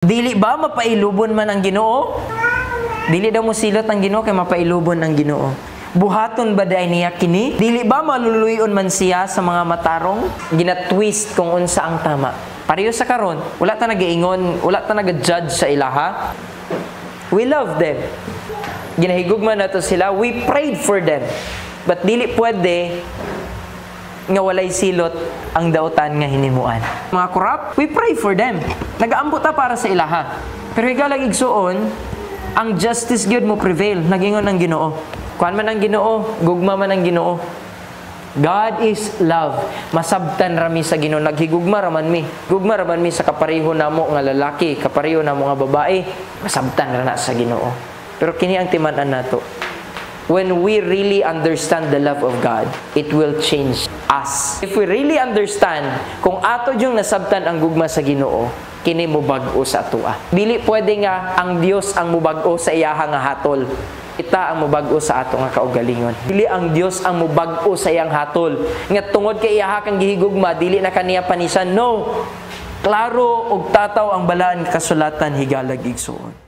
Dili ba mapailubon man ang Ginoo? Dili daw mo silot ang Ginoo kay mapailubon ang Ginoo. Buhaton ba day niya kini? Dili ba maluluyon man siya sa mga matarong? Gina-twist kung unsa ang tama. Pareho sa karon, wala ta nag-iingon, wala ta nag-judge sa ilaha. We love them. Ginahigugma nato sila, we prayed for them. But dili pwede nga walay silot ang dautan nga hinimuan. Mga corrupt, we pray for them. Nagaambot ta para sa ilaha. Pero higalag igsuon, ang justice gyud mo prevail. Nagingon ang Ginoo. Kuan man ang Ginoo, gugma man ang Ginoo. God is love. Masabtan rami sa Ginoo. Naghigugma raman mi. Gugma raman mi sa kapareho namo nga lalaki, kapareho namo nga babae. Masabtan ra na sa Ginoo. Pero kini ang timan-an nato. When we really understand the love of God, it will change us. If we really understand kung ato yung nasabtan ang gugma sa Ginoo, kini mo bag-o sa atoa. Dili pwede nga ang Dios ang mubag-o sa iyaha nga hatol. Kita ang mubag-o sa ato nga kaugalingon. Dili ang Dios ang mubag-o sa iyang hatol. Nga tungod kay iyaha kang gihigugma, dili na kaniya panisan. No. Klaro og tataw ang balaan kasulatan higalag igsuon.